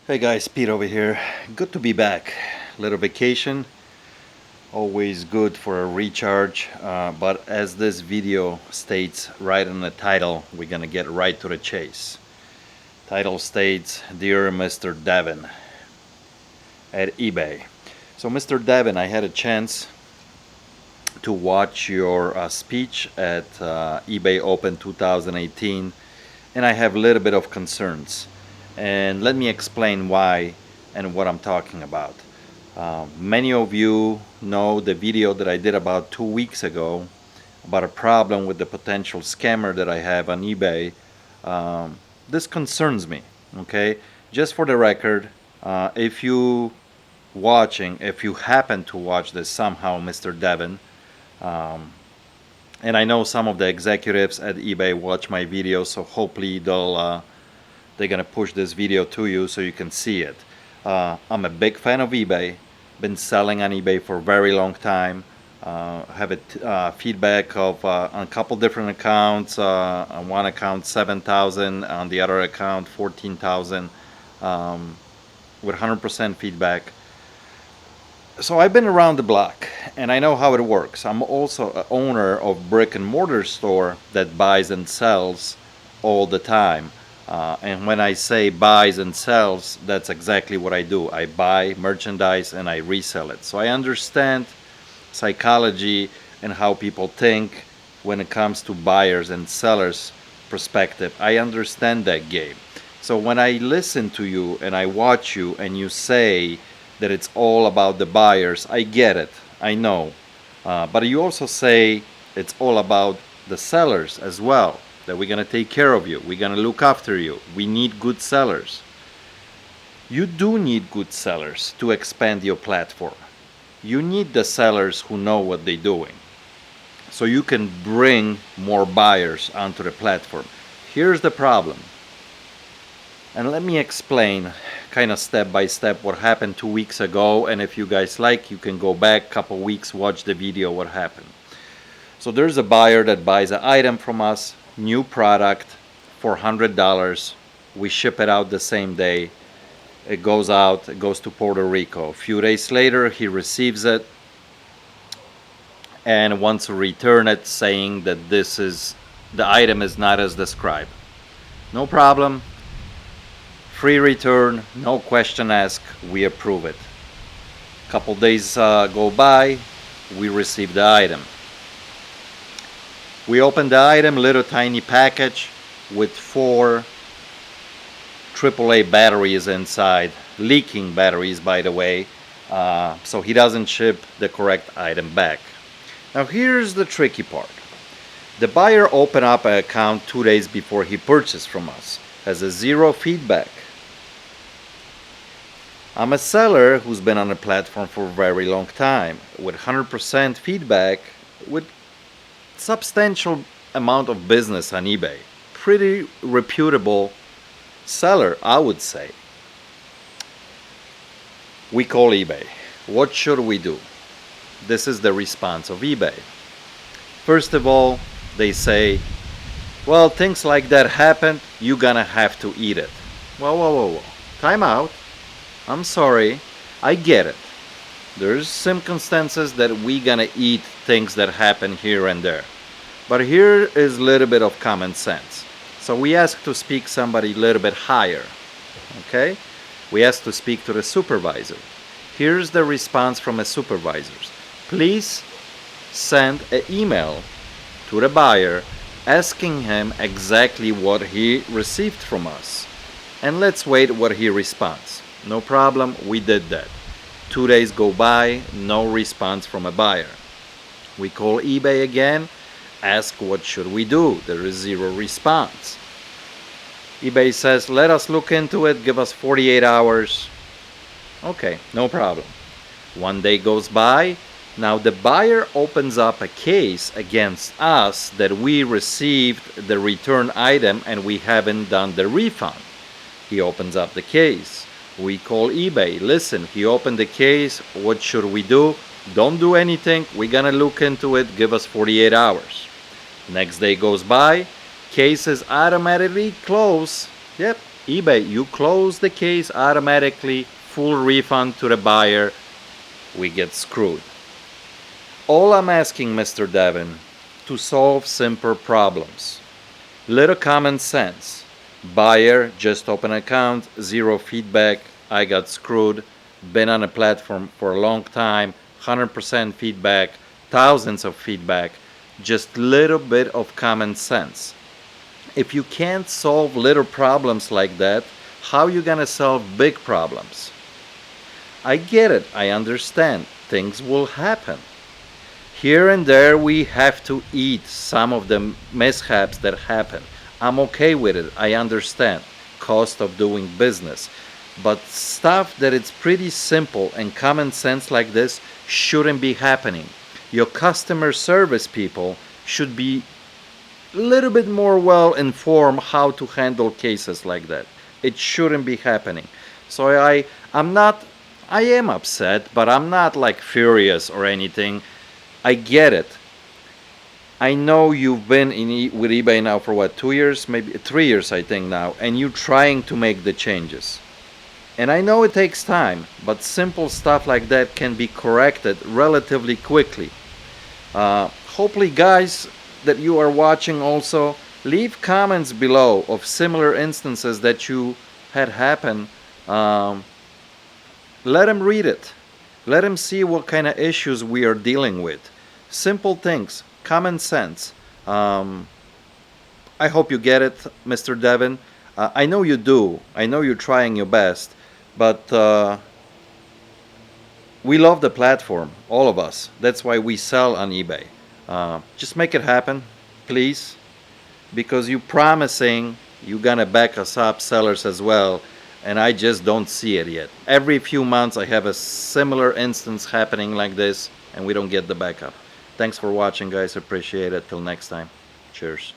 Hey guys, Pete over here. Good to be back. Little vacation, always good for a recharge. But as this video states right in the title, we're gonna get right to the chase. Title states, Dear Mr. Devin at eBay. So Mr. Devin, I had a chance to watch your speech at eBay Open 2018, and I have a little bit of concerns. And let me explain why and what I'm talking about. Many of you know the video that I did about 2 weeks ago about a problem with the potential scammer that I have on eBay. This concerns me, okay? Just for the record, if you happen to watch this somehow, Mr. Devin, and I know some of the executives at eBay watch my videos, so hopefully they're gonna push this video to you so you can see it. I'm a big fan of eBay. Been selling on eBay for a very long time. Have a feedback of on a couple different accounts. On one account 7,000, on the other account 14,000, with 100% feedback. So I've been around the block and I know how it works. I'm also an owner of brick and mortar store that buys and sells all the time. And when I say buys and sells, that's exactly what I do. I buy merchandise and I resell it. So I understand psychology and how people think when it comes to buyers and sellers perspective. I understand that game. So when I listen to you and I watch you and you say that it's all about the buyers, I get it, I know. But you also say it's all about the sellers as well, that we're going to take care of you, we're going to look after you, we need good sellers. You do need good sellers to expand your platform. You need the sellers who know what they're doing, so you can bring more buyers onto the platform. Here's the problem. And let me explain kind of step by step what happened 2 weeks ago, and if you guys like, you can go back a couple weeks, watch the video what happened. So there's a buyer that buys an item from us, new product, for $100. We ship it out the same day. It goes out, it goes to Puerto Rico. A few days later, he receives it and wants to return it, saying that the item is not as described. No problem. Free return, no question asked, we approve it. Couple days go by, we receive the item. We open the item, little tiny package with 4 AAA batteries inside, leaking batteries by the way, so he doesn't ship the correct item back. Now here's the tricky part. The buyer opened up an account 2 days before he purchased from us, has a 0 feedback. I'm a seller who's been on the platform for a very long time with 100% feedback, with substantial amount of business on eBay. Pretty reputable seller, I would say. We call eBay. What should we do? This is the response of eBay. First of all, they say, well, things like that happen, you're gonna have to eat it. Whoa. Time out. I'm sorry, I get it. There's circumstances that we gonna eat things that happen here and there. But here is a little bit of common sense. So we ask to speak somebody a little bit higher, okay? We ask to speak to the supervisor. Here's the response from a supervisor. Please send an email to the buyer asking him exactly what he received from us. And let's wait what he responds. No problem, we did that. 2 days go by, no response from a buyer. We call eBay again, ask what should we do. There is 0 response. eBay says, let us look into it, give us 48 hours. Okay, no problem. 1 day goes by. Now the buyer opens up a case against us that we received the return item and we haven't done the refund. He opens up the case. We call eBay. Listen, he opened the case. What should we do? Don't do anything. We're gonna look into it. Give us 48 hours. Next day goes by. Case is automatically closed. Yep, eBay, you close the case automatically, full refund to the buyer. We get screwed. All I'm asking, Mr. Devin, to solve simple problems. Little common sense. Buyer, just open an account, zero feedback, I got screwed, been on a platform for a long time, 100% feedback, thousands of feedback, just little bit of common sense. If you can't solve little problems like that, how you gonna solve big problems? I get it, I understand, things will happen. Here and there we have to eat some of the mishaps that happen. I'm okay with it, I understand. Cost of doing business. But stuff that it's pretty simple and common sense like this shouldn't be happening. Your customer service people should be a little bit more well informed how to handle cases like that. It shouldn't be happening. So I am upset, but I'm not like furious or anything. I get it. I know you've been with eBay now for what, 2 years, maybe 3 years, I think now, and you're trying to make the changes. And I know it takes time, but simple stuff like that can be corrected relatively quickly. Hopefully, guys that you are watching also, leave comments below of similar instances that you had happen. Let them read it. Let them see what kind of issues we are dealing with. Simple things, common sense. I hope you get it, Mr. Devin. I know you do. I know you're trying your best. But we love the platform, all of us. That's why we sell on eBay. Just make it happen, please. Because you're promising you're going to back us up, sellers as well. And I just don't see it yet. Every few months I have a similar instance happening like this, and we don't get the backup. Thanks for watching, guys. Appreciate it. Till next time. Cheers.